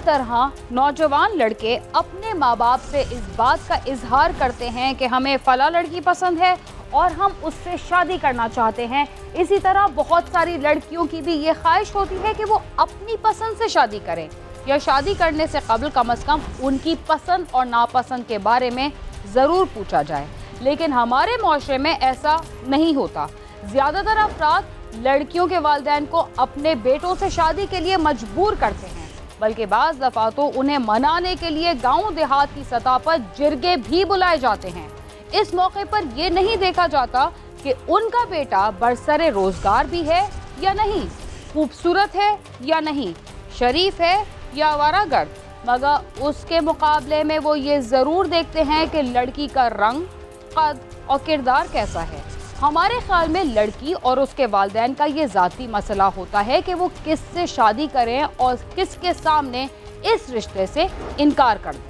तरह नौजवान लड़के अपने माँ बाप से इस बात का इजहार करते हैं कि हमें फला लड़की पसंद है और हम उससे शादी करना चाहते हैं, इसी तरह बहुत सारी लड़कियों की भी ये ख्वाहिश होती है कि वो अपनी पसंद से शादी करें या शादी करने से कबल कम से कम उनकी पसंद और नापसंद के बारे में ज़रूर पूछा जाए। लेकिन हमारे माशरे में ऐसा नहीं होता। ज़्यादातर अफराद लड़कियों के वालिदैन को अपने बेटों से शादी के लिए मजबूर करते हैं, बल्कि बाज़ दफ़ा तो उन्हें मनाने के लिए गांव देहात की सतह पर जिरगे भी बुलाए जाते हैं। इस मौके पर यह नहीं देखा जाता कि उनका बेटा बरसरे रोजगार भी है या नहीं, खूबसूरत है या नहीं, शरीफ है या आवारागर्द, मगर उसके मुकाबले में वो ये ज़रूर देखते हैं कि लड़की का रंग, कद और किरदार कैसा है। हमारे ख्याल में लड़की और उसके वालिदैन का ये ज़ाती मसला होता है कि वो किससे शादी करें और किसके सामने इस रिश्ते से इनकार कर दें।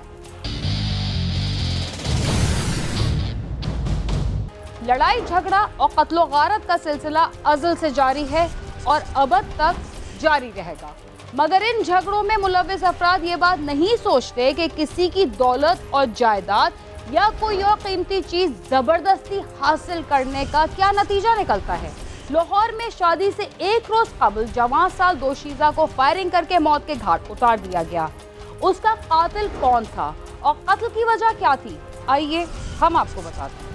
लड़ाई झगड़ा और कत्लो गारत का सिलसिला अज़ल से जारी है और अबद तक जारी रहेगा, मगर इन झगड़ों में मुलव्विस अफराद ये बात नहीं सोचते कि किसी की दौलत और जायदाद या कोई और कीमती चीज जबरदस्ती हासिल करने का क्या नतीजा निकलता है। लाहौर में शादी से एक रोज कबल जवान साल दोशीज़ा को फायरिंग करके मौत के घाट उतार दिया गया। उसका कातिल कौन था और कत्ल की वजह क्या थी, आइए हम आपको बताते हैं।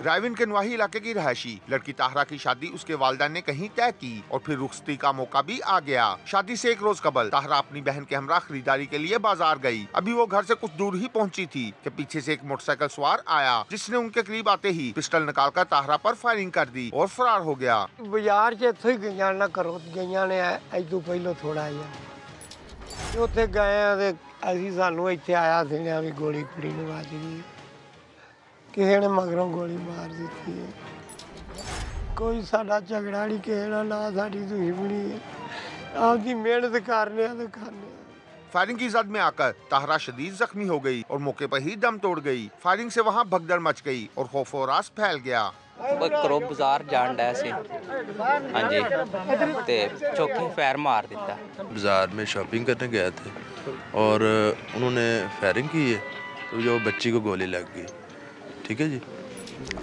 रायविन के नवाही इलाके की रहायशी लड़की ताहरा की शादी उसके वालिदैन ने कहीं तय की और फिर रुखसती का मौका भी आ गया। शादी से एक रोज कबल ताहरा अपनी बहन के हमरा खरीदारी के लिए बाजार गई। अभी वो घर से कुछ दूर ही पहुंची थी कि पीछे से एक मोटरसाइकिल सवार आया, जिसने उनके करीब आते ही पिस्टल निकालकर ताहरा पर फायरिंग कर दी और फरार हो गया। बाजार च इत्थों ही गईयां ना करो, गईयां ने इदों पहलों थोड़ा जिहा उत्थे गए असीं सानूं इत्थे आया सुनिया भी गोली कुड़ी नूं वज गई, किसी ने मगरों गोली मार दी है। कोई साडा झगड़ा नहीं, किसी ना साडी दुश्मनी है, आपकी मेहनत करने तो खाने। फायरिंग की जद में आकर ताहरा शदीद जख्मी हो गई और मौके पर ही दम तोड़ गई। फायरिंग से वहां भगदड़ मच गई और खौफ और रास फैल गया। करो बाजार जान डे से हाँ जी ते चौकी फायर मार दिता। बाजार में शॉपिंग करने गए थे और उन्होंने फायरिंग की है तो जो बच्ची को गोली लग गई। ठीक है जी,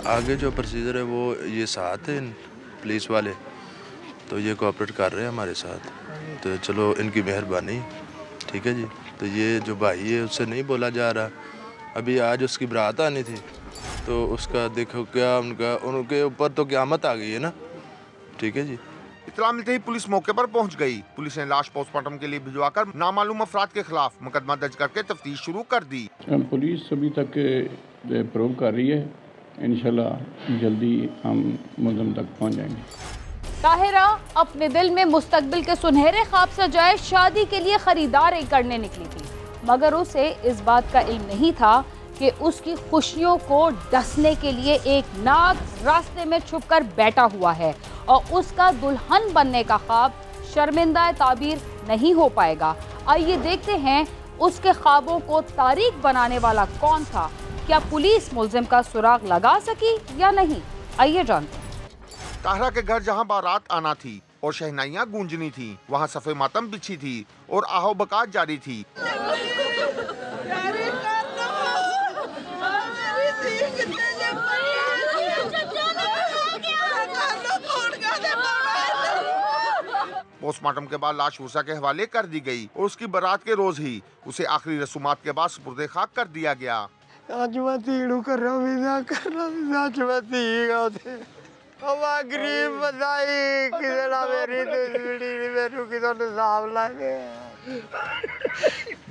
आगे जो प्रोसीजर है वो ये साथ है पुलिस वाले, तो ये कोऑपरेट कर रहे हैं हमारे साथ, तो चलो इनकी मेहरबानी। ठीक है जी, तो ये जो भाई है उससे नहीं बोला जा रहा। अभी आज उसकी बारात आनी थी तो उसका देखो क्या उनके ऊपर तो क़यामत आ गई है ना। ठीक है जी। इत्तला मिलते ही पुलिस मौके पर पहुंच गई। पुलिस ने लाश पोस्टमार्टम के लिए भिजवाकर नामालूम अफराद के खिलाफ मुकदमा दर्ज करके तफ्तीश शुरू कर दी। पुलिस अभी तक प्रूव कर रही है, इंशाल्लाह जल्दी हम मुलज़िम तक पहुंच जाएंगे। ताहिरा अपने दिल में मुस्तकबिल के सुनहरे ख्वाब सजाए शादी के लिए खरीदारी करने निकली थी, मगर उसे इस बात का इल्म नहीं था कि उसकी खुशियों को डसने के लिए एक नाग रास्ते में छुपकर बैठा हुआ है और उसका दुल्हन बनने का ख्वाब शर्मिंदा ताबीर नहीं हो पाएगा। आइए देखते हैं उसके ख्वाबों को तारीख बनाने वाला कौन था। क्या पुलिस मुलजिम का सुराग लगा सकी या नहीं, आइए जानते हैं। ताहरा के घर जहां बारात आना थी और शहनाइयां गूंजनी थी, वहां सफे मातम बिछी थी और आहो बकात जारी थी। पोस्टमार्टम के बाद लाश वर्षा के हवाले कर दी गई और उसकी बारात के रोज ही उसे आखिरी रसूमात के बाद सुपुर्दे खाक कर दिया गया। ਅੱਜ ਮੈਂ ਧੀ ਨੂੰ ਘਰੋਂ ਵਿਦਾ ਕਰਨਾ ਸੀ, ਅੱਜ ਮੈਂ ਧੀ ਉਹਦੇ ਉਹ ਗਰੀਬ ਬੰਦਾ ਹੀ ਕਿਸੇ ਨਾਲ ਮੇਰੀ ਦੁਸ਼ਮਣੀ नहीं, मेनू कितों इंसाफ लागे।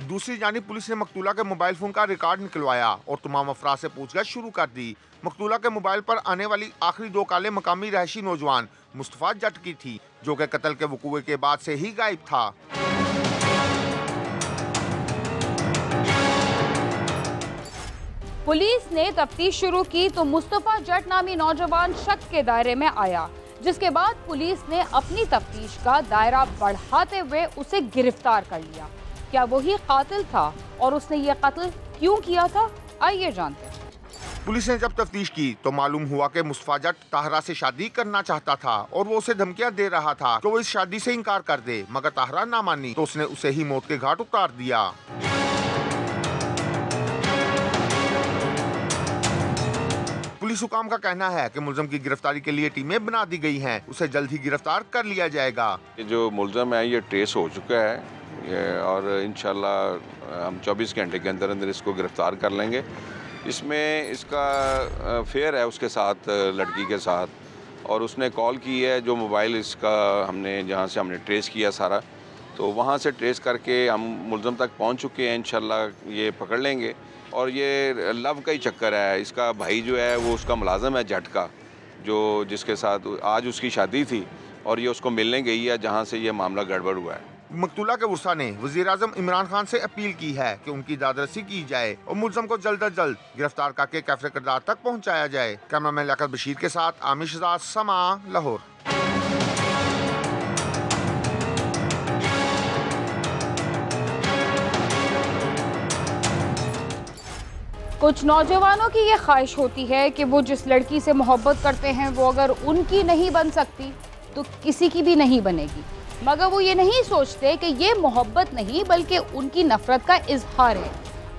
दूसरी जानिब पुलिस ने मकतूला के मोबाइल फोन का रिकॉर्ड निकलवाया और तमाम अफराद से पूछताछ शुरू कर दी। मकतूला के मोबाइल पर आने वाली आखिरी 2 कालें मकामी रहायशी नौजवान मुस्तफा जट की थी, जो कि कत्ल के वकूए के बाद से ही गायब था। पुलिस ने तफ्तीश शुरू की तो मुस्तफा जट नामी नौजवान शक के दायरे में आया, जिसके बाद पुलिस ने अपनी तफ्तीश का दायरा बढ़ाते हुए उसे गिरफ्तार कर लिया। क्या वही कातिल था और उसने ये कत्ल क्यों किया था, आइए जानते हैं। पुलिस ने जब तफ्तीश की तो मालूम हुआ कि मुस्तफा जट ताहरा से शादी करना चाहता था और वो उसे धमकियां दे रहा था कि वो इस शादी से इनकार कर दे, मगर ताहरा ना मानी तो उसने उसे ही मौत के घाट उतार दिया। पुलिस हुकाम का कहना है कि मुलजम की गिरफ्तारी के लिए टीमें बना दी गई हैं, उसे जल्द ही गिरफ्तार कर लिया जाएगा। जो मुलजम है ये ट्रेस हो चुका है और इंशाल्लाह हम 24 घंटे के अंदर अंदर इसको गिरफ्तार कर लेंगे। इसमें इसका फेयर है उसके साथ, लड़की के साथ, और उसने कॉल की है जो मोबाइल इसका हमने जहाँ से हमने ट्रेस किया सारा, तो वहाँ से ट्रेस करके हम मुलजम तक पहुँच चुके हैं। इंशाल्लाह ये पकड़ लेंगे। और ये लव का ही चक्कर है। इसका भाई जो है वो उसका मुलाजम है जट का, जो जिसके साथ आज उसकी शादी थी और ये उसको मिलने गई है जहाँ से ये मामला गड़बड़ हुआ है। मकतूला के उर्सा ने वज़ीर-ए-आज़म इमरान खान से अपील की है कि उनकी दादरसी की जाए और मुलजम को जल्द अज जल्द गिरफ्तार करके कैफे किरदार तक पहुँचाया जाए। कैमरामैन लियाकत बशीर के साथ आमिर शहजाद, समा, लाहौर। कुछ नौजवानों की ये ख्वाहिश होती है कि वो जिस लड़की से मोहब्बत करते हैं वो अगर उनकी नहीं बन सकती तो किसी की भी नहीं बनेगी, मगर वो ये नहीं सोचते कि ये मोहब्बत नहीं बल्कि उनकी नफरत का इजहार है।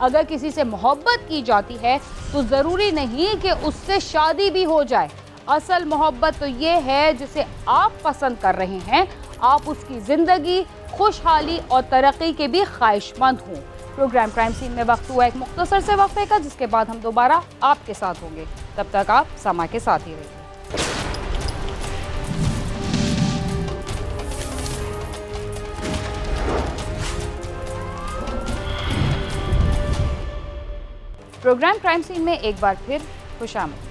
अगर किसी से मोहब्बत की जाती है तो ज़रूरी नहीं कि उससे शादी भी हो जाए। असल मोहब्बत तो ये है जिसे आप पसंद कर रहे हैं, आप उसकी ज़िंदगी, खुशहाली और तरक्की के भी ख्वाहिशमंद हों। प्रोग्राम क्राइम सीन में वक्त हुआ एक मुख्तसर से वक्फे का, जिसके बाद हम दोबारा आपके साथ होंगे। तब तक आप समा के साथ ही रहिए। प्रोग्राम क्राइम सीन में एक बार फिर खुशामद।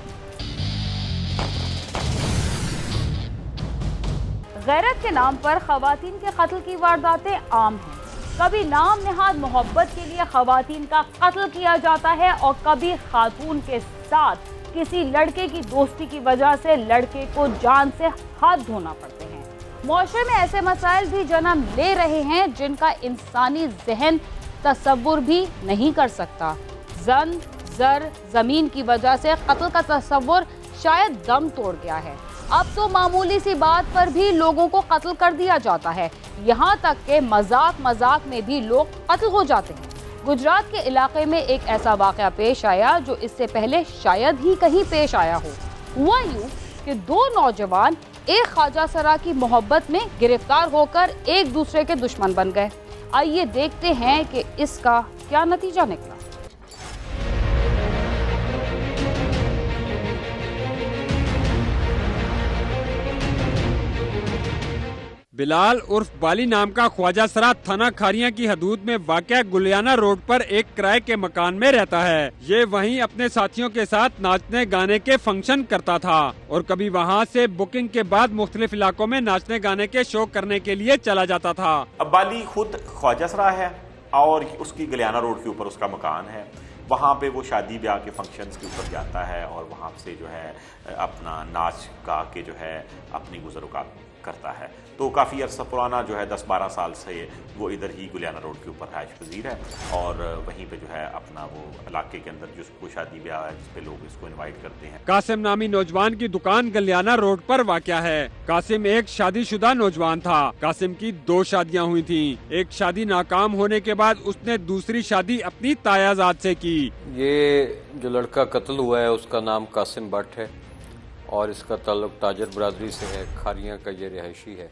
गैरत के नाम पर खवातीन के कत्ल की वारदातें आम हैं। कभी नाम निहाद मोहब्बत के लिए खवातीन का कत्ल किया जाता है और कभी खातून के साथ किसी लड़के की दोस्ती की वजह से लड़के को जान से हाथ धोना पड़ते हैं। मुआशरे में ऐसे मसाइल भी जन्म ले रहे हैं जिनका इंसानी जहन तसव्वुर भी नहीं कर सकता। जन, जर, जमीन की वजह से कत्ल का तसव्वुर शायद दम तोड़ गया है। अब तो मामूली सी बात पर भी लोगों को कत्ल कर दिया जाता है, यहाँ तक के मजाक में भी लोग कत्ल हो जाते हैं। गुजरात के इलाके में एक ऐसा वाक़या पेश आया जो इससे पहले शायद ही कहीं पेश आया हो। हुआ यूँ कि दो नौजवान एक ख्वाजा सरा की मोहब्बत में गिरफ्तार होकर एक दूसरे के दुश्मन बन गए। आइए देखते हैं कि इसका क्या नतीजा निकला। बिलाल उर्फ बाली नाम का ख्वाजा सरा थाना खारिया की हदूद में वाक़या गुलियाना रोड पर एक किराए के मकान में रहता है। ये वहीं अपने साथियों के साथ नाचने गाने के फंक्शन करता था और कभी वहाँ से बुकिंग के बाद मुख्तलिफ इलाकों में नाचने गाने के शो करने के लिए चला जाता था। अब बाली खुद ख्वाजा सरा है और उसकी गुलियाना रोड के ऊपर उसका मकान है। वहाँ पे वो शादी ब्याह के फंक्शंस के ऊपर जाता है और वहाँ से जो है अपना नाच गा के जो है अपनी गुज़र-औक़ात करता है। तो काफ़ी अरसा पुराना जो है 10-12 साल से वो इधर ही गुलियाना रोड के ऊपर रहायश पज़ीर है और वहीं पे जो है अपना वो इलाके के अंदर जिसको शादी ब्याह है जिस पे लोग इसको इनवाइट करते हैं। कासिम नामी नौजवान की दुकान गुलियाना रोड पर वाक़या है। कासिम एक शादीशुदा नौजवान था। कासिम की 2 शादियाँ हुई थी। एक शादी नाकाम होने के बाद उसने दूसरी शादी अपनी तायाजाद से की। ये जो लड़का कत्ल हुआ है उसका नाम कासिम भट्ट है और इसका ताल्लुक ताजर बरादरी से है। खारियाँ का ये रिहायशी है।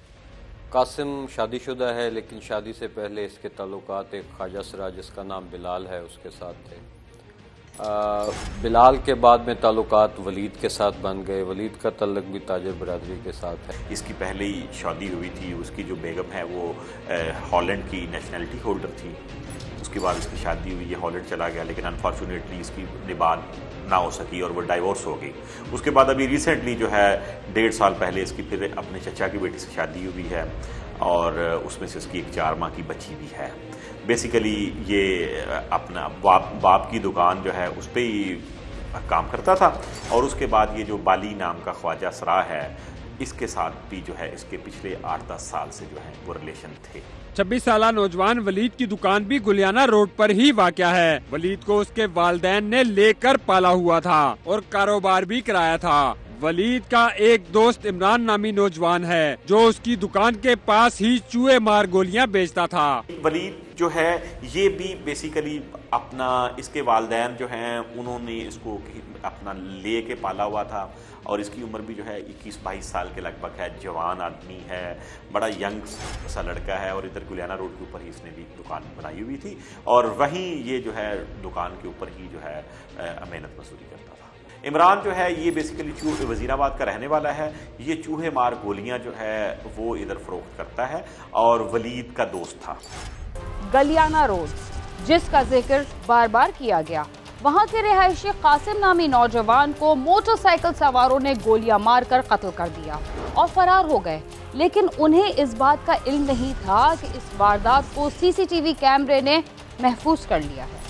कासिम शादीशुदा है लेकिन शादी से पहले इसके ताल्लुकात एक ख्वाजा सरा जिसका नाम बिलाल है उसके साथ थे। बिलाल के बाद में ताल्लुकात वलीद के साथ बन गए। वलीद का ताल्लुक भी ताजर बरादरी के साथ है। इसकी पहले ही शादी हुई थी। उसकी जो बेगम है वो हॉलैंड की नेशनलिटी होल्डर थी। उसके बाद इसकी शादी हुई, ये हॉलैंड चला गया लेकिन अनफॉर्चुनेटली इसकी निबाह ना हो सकी और वो डाइवोर्स हो गई। उसके बाद अभी रिसेंटली जो है 1.5 साल पहले इसकी फिर अपने चचा की बेटी से शादी हुई है और उसमें से इसकी एक 4 माह की बच्ची भी है। बेसिकली ये अपना बाप की दुकान जो है उस पर ही काम करता था और उसके बाद ये जो बाली नाम का ख्वाजा सरा है इसके साथ भी जो है इसके पिछले 8-10 साल से जो है वो रिलेशन थे। 26 साला नौजवान वलीद की दुकान भी गुलियाना रोड पर ही वाक़या है। वलीद को उसके वालिदैन ने लेकर पाला हुआ था और कारोबार भी कराया था। वलीद का एक दोस्त इमरान नामी नौजवान है जो उसकी दुकान के पास ही चूहे मार गोलियां बेचता था। वलीद जो है ये भी बेसिकली अपना, इसके वालिदैन जो हैं उन्होंने इसको अपना ले के पाला हुआ था और इसकी उम्र भी जो है 21-22 साल के लगभग है। जवान आदमी है, बड़ा यंग सा लड़का है और इधर गुलियाना रोड के ऊपर ही इसने भी दुकान बनाई हुई थी और वहीं ये जो है दुकान के ऊपर ही जो है मेहनत मजदूरी करता था। इमरान जो है ये बेसिकली वजीराबाद का रहने वाला है। ये चूहे मार गोलियां जो है वो इधर फरोख्त करता है और वलीद का दोस्त था। गलियाना रोड जिसका जिक्र बार बार किया गया, वहां के रिहायशी कासिम नामी नौजवान को मोटरसाइकिल सवारों ने गोलियां मारकर कत्ल कर दिया और फरार हो गए। लेकिन उन्हें इस बात का इल्म नहीं था कि इस वारदात को सीसीटीवी कैमरे ने महफूज कर लिया है।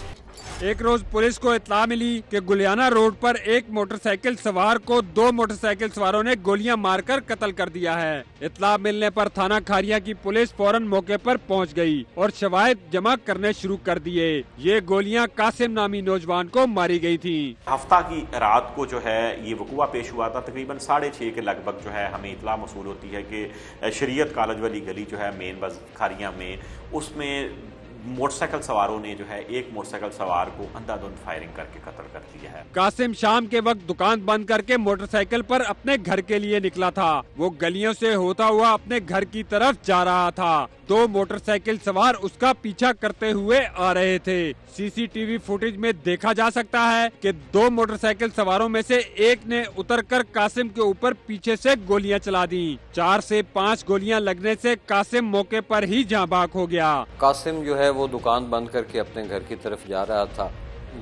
एक रोज पुलिस को इत्तला मिली कि गुलियाना रोड पर एक मोटरसाइकिल सवार को 2 मोटरसाइकिल सवारों ने गोलियां मारकर कत्ल कर दिया है। इत्तला मिलने पर थाना खारिया की पुलिस फौरन मौके पर पहुंच गई और शवाहिद जमा करने शुरू कर दिए। ये गोलियां कासिम नामी नौजवान को मारी गई थी। हफ्ता की रात को जो है ये वकुआ पेश हुआ था। तकरीबन 6:30 के लगभग जो है हमें इत्तला मसूल होती है कि शरीयत कॉलेज वाली गली जो है मेन बस खारिया में, उसमें मोटरसाइकिल सवारों ने जो है एक मोटरसाइकिल सवार को अंधाधुंध फायरिंग करके कत्ल कर दिया है। कासिम शाम के वक्त दुकान बंद करके मोटरसाइकिल पर अपने घर के लिए निकला था। वो गलियों से होता हुआ अपने घर की तरफ जा रहा था। 2 मोटरसाइकिल सवार उसका पीछा करते हुए आ रहे थे। सीसीटीवी फुटेज में देखा जा सकता है कि 2 मोटरसाइकिल सवारों में से एक ने उतरकर कासिम के ऊपर पीछे से गोलियां चला दी। 4 से 5 गोलियां लगने से कासिम मौके पर ही जाँ बाक हो गया। कासिम जो है वो दुकान बंद करके अपने घर की तरफ जा रहा था।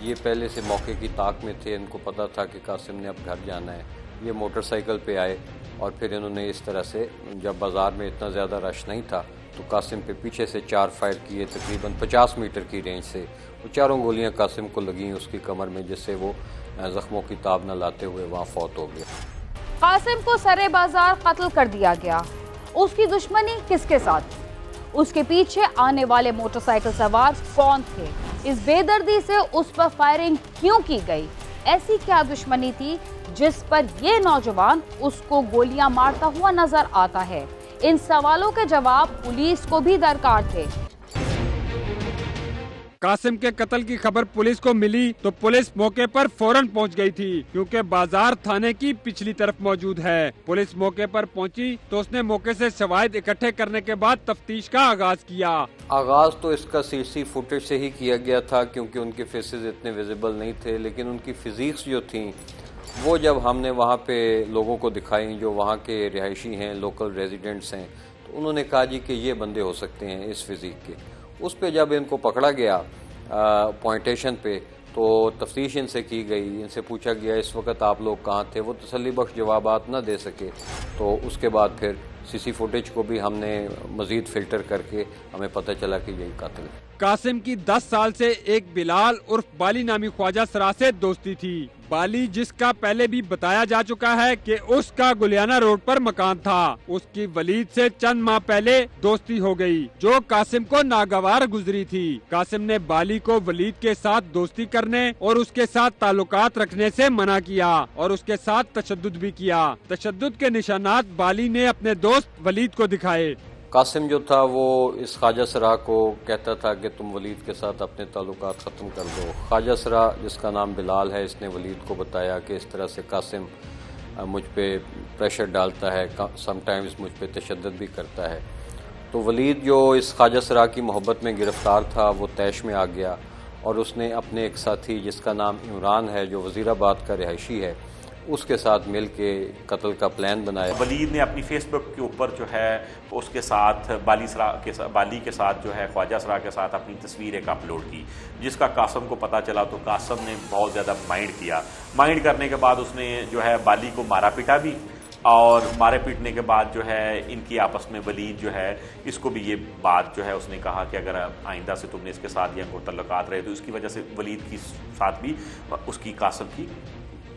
ये पहले से मौके की ताक में थे, इनको पता था कि कासिम ने अब घर जाना है। ये मोटरसाइकिल पे आए और फिर इन्होंने इस तरह से, जब बाजार में इतना ज़्यादा रश नहीं था, तो कासिम पे पीछे से 4 फायर किए तकरीबन 50 मीटर की रेंज से। वो चारों गोलियां कासिम को लगी उसकी कमर में, जिससे वो जख्मों की ताब न लाते हुए वहाँ फौत हो गया। कासिम को सरे बाजार कत्ल कर दिया गया। उसकी दुश्मनी किसके साथ? उसके पीछे आने वाले मोटरसाइकिल सवार कौन थे? इस बेदर्दी से उस पर फायरिंग क्यों की गई? ऐसी क्या दुश्मनी थी जिस पर ये नौजवान उसको गोलियां मारता हुआ नजर आता है? इन सवालों के जवाब पुलिस को भी दरकार थे। कासिम के कत्ल की खबर पुलिस को मिली तो पुलिस मौके पर फौरन पहुंच गई थी, क्योंकि बाजार थाने की पिछली तरफ मौजूद है। पुलिस मौके पर पहुंची तो उसने मौके से शवाहिद इकट्ठे करने के बाद तफ्तीश का आगाज किया। आगाज तो इसका सीसी फुटेज से ही किया गया था, क्योंकि उनके फेसेस इतने विजिबल नहीं थे, लेकिन उनकी फिजिक्स जो थी वो जब हमने वहाँ पे लोगों को दिखाई, जो वहाँ के रिहायशी हैं, लोकल रेजिडेंट्स हैं, तो उन्होंने कहा जी कि ये बंदे हो सकते हैं इस फिजिक के। उस पे जब इनको पकड़ा गया पॉइंटेशन पे, तो तफ्तीश इनसे की गई, इनसे पूछा गया इस वक्त आप लोग कहाँ थे। वो तसल्ली बख्श जवाबात न दे सके, तो उसके बाद फिर सीसी फुटेज को भी हमने मजीद फिल्टर करके हमें पता चला कि यही कातिल है। कासिम की 10 साल से एक बिलाल उर्फ बाली नामी ख्वाजा सरा से दोस्ती थी। बाली, जिसका पहले भी बताया जा चुका है कि उसका गुलियाना रोड पर मकान था, उसकी वलीद से चंद माह पहले दोस्ती हो गई, जो कासिम को नागवार गुजरी थी। कासिम ने बाली को वलीद के साथ दोस्ती करने और उसके साथ ताल्लुकात रखने से मना किया और उसके साथ तशद्दुद भी किया। तशद्दुद के निशानात बाली ने अपने दोस्त वलीद को दिखाए। कासिम जो था वो इस ख्वाजा सरा को कहता था कि तुम वलीद के साथ अपने ताल्लुकात ख़त्म कर दो। ख्वाजा सरा, जिसका नाम बिलाल है, इसने वलीद को बताया कि इस तरह से कासिम मुझ पे प्रेशर डालता है, समटाइम्स मुझ पे तशद्दुद भी करता है। तो वलीद जो इस ख्वाजा सरा की मोहब्बत में गिरफ़्तार था, वो तैश में आ गया और उसने अपने एक साथी जिसका नाम इमरान है, जो वज़ीराबाद का रिहायशी है, उसके साथ मिल के कत्ल का प्लान बनाया। वलीद ने अपनी फेसबुक के ऊपर जो है उसके साथ बाली के साथ जो है ख्वाजा सरा के साथ अपनी तस्वीर एक अपलोड की, जिसका कासिम को पता चला तो कासिम ने बहुत ज़्यादा माइंड किया। माइंड करने के बाद उसने जो है बाली को मारा पीटा भी, और मारे पीटने के बाद जो है इनकी आपस में वलीद जो है इसको भी ये बात जो है उसने कहा कि अगर आइंदा से तुमने इसके साथ या कोई तल्लुकात रहे तो इसकी वजह से वलीद की साथ भी उसकी कासिम की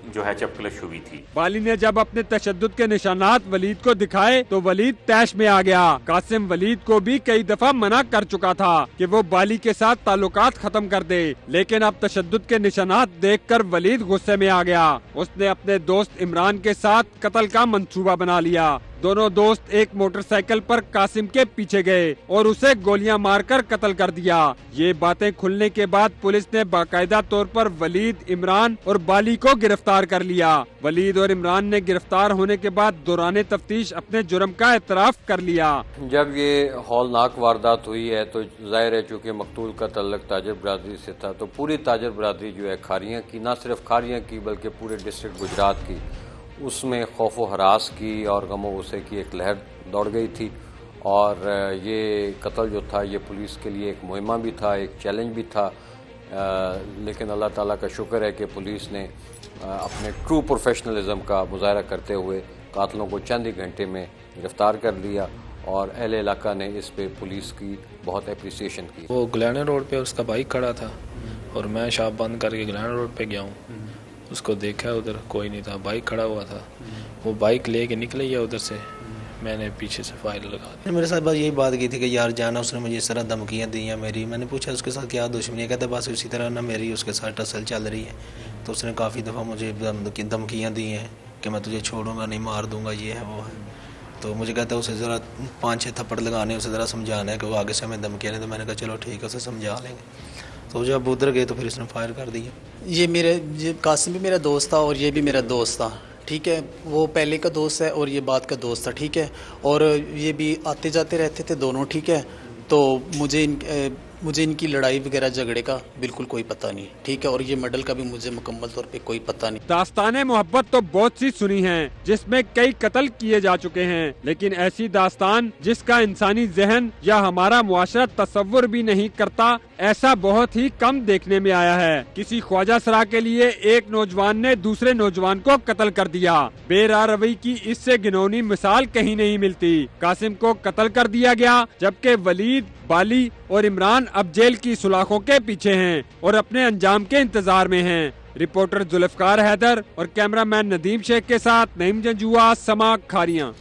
जो है चपकलश हुई थी। बाली ने जब अपने तशद्दुद के निशानात वलीद को दिखाए तो वलीद तैश में आ गया। कासिम वलीद को भी कई दफा मना कर चुका था कि वो बाली के साथ ताल्लुकात खत्म कर दे, लेकिन अब तशद्दुद के निशानात देखकर वलीद गुस्से में आ गया। उसने अपने दोस्त इमरान के साथ कत्ल का मंसूबा बना लिया। दोनों दोस्त एक मोटरसाइकिल पर कासिम के पीछे गए और उसे गोलियां मारकर कत्ल कर दिया। ये बातें खुलने के बाद पुलिस ने बाकायदा तौर पर वलीद, इमरान और बाली को गिरफ्तार कर लिया। वलीद और इमरान ने गिरफ्तार होने के बाद दौरान तफ्तीश अपने जुर्म का एतराफ कर लिया। जब ये हौलनाक वारदात हुई है तो जाहिर है चूँकि मकतूल का तल्लुक ताजर बरादरी से था, तो पूरी ताजर बरादरी जो है खारियाँ की, न सिर्फ खारियाँ की बल्कि पूरे डिस्ट्रिक्ट गुजरात की, उसमें खौफ व हरास की और गमो गुस्से की एक लहर दौड़ गई थी। और ये कत्ल जो था ये पुलिस के लिए एक मुहिमा भी था, एक चैलेंज भी था, लेकिन अल्लाह ताला का शुक्र है कि पुलिस ने अपने ट्रू प्रोफेशनलिज्म का मुजाहरा करते हुए कातलों को चंद ही घंटे में गिरफ्तार कर लिया और अहले इलाका ने इस पे पुलिस की बहुत अप्रिसिएशन की। वो गुलियाना रोड पे उसका बाइक खड़ा था और मैं शॉप बंद करके गुलियाना रोड पे गया हूँ, उसको देखा उधर कोई नहीं था, बाइक खड़ा हुआ था, वो बाइक लेके निकले या उधर से मैंने पीछे से फायर लगा दी। मेरे साथ बस यही बात की थी कि यार जाना, उसने मुझे इस तरह धमकियाँ दी हैं मेरी। मैंने पूछा उसके साथ क्या दुश्मनी है, कहता बस उसी तरह ना मेरी उसके साथ टसल चल रही है। तो उसने काफ़ी दफ़ा मुझे धमकियाँ दी हैं कि मैं तुझे छोड़ूंगा नहीं, मार दूंगा, ये है वो है। तो मुझे कहता है उसे ज़रा 5-6 थप्पड़ लगाने, उसे ज़रा समझाना है कि वो आगे से हमें धमकियाँ नहीं। तो मैंने कहा चलो ठीक है, उसे समझा लेंगे। तो जब उधर गए तो फिर इसने फायर कर दिया। ये कासिम भी मेरा दोस्त था और ये भी मेरा दोस्त था, ठीक है। वो पहले का दोस्त है और ये बाद का दोस्त था, ठीक है। और ये भी आते जाते रहते थे दोनों, ठीक है। तो मुझे इनकी लड़ाई वगैरह झगड़े का बिल्कुल कोई पता नहीं, ठीक है। और ये मॉडल का भी मुझे मुकम्मल तौर पे कोई पता नहीं। दास्ताने मोहब्बत तो बहुत सी सुनी हैं जिसमें कई कत्ल किए जा चुके हैं, लेकिन ऐसी दास्तान जिसका इंसानी जहन या हमारा मुआशरा तस्वुर भी नहीं करता, ऐसा बहुत ही कम देखने में आया है। किसी ख्वाजा सरा के लिए एक नौजवान ने दूसरे नौजवान को कत्ल कर दिया। बेराह रवई की इससे घिनौनी मिसाल कहीं नहीं मिलती। कासिम को कत्ल कर दिया गया, जबकि वलीद, बाली और इमरान अब जेल की सुलाखों के पीछे हैं और अपने अंजाम के इंतजार में हैं। रिपोर्टर जुल्फकार हैदर और कैमरामैन नदीम शेख के साथ नईम जंजुआ, समा, खारियां।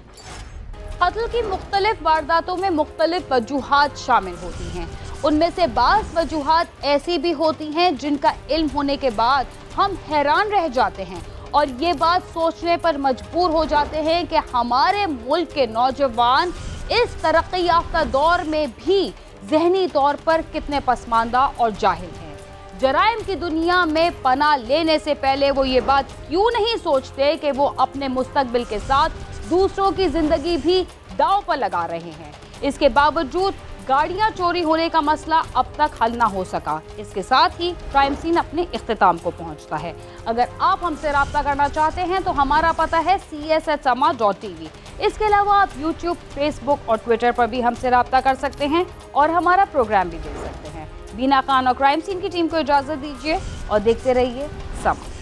कत्ल की मुख्तलिफ वारदातों में मुख्तलिफ वजूहात शामिल होती हैं। उनमें से बाज़ वजूहात ऐसी भी होती हैं जिनका इल्म होने के बाद हम हैरान रह जाते हैं और ये बात सोचने पर मजबूर हो जाते हैं कि हमारे मुल्क के नौजवान इस तरक्की याफ्ता दौर में भी ज़हनी तौर पर कितने पसमानदा और जाहिल हैं। जराइम की दुनिया में पनाह लेने से पहले वो ये बात क्यों नहीं सोचते कि वो अपने मुस्तकबिल के साथ दूसरों की जिंदगी भी दांव पर लगा रहे हैं। इसके बावजूद गाड़ियां चोरी होने का मसला अब तक हल ना हो सका। इसके साथ ही क्राइम सीन अपने इख्तिताम को पहुंचता है। अगर आप हमसे रब्ता करना चाहते हैं तो हमारा पता है cs@sama.tv। इसके अलावा आप YouTube, Facebook और Twitter पर भी हमसे रब्ता कर सकते हैं और हमारा प्रोग्राम भी देख सकते हैं। बीना खान और क्राइम सीन की टीम को इजाज़त दीजिए और देखते रहिए समा।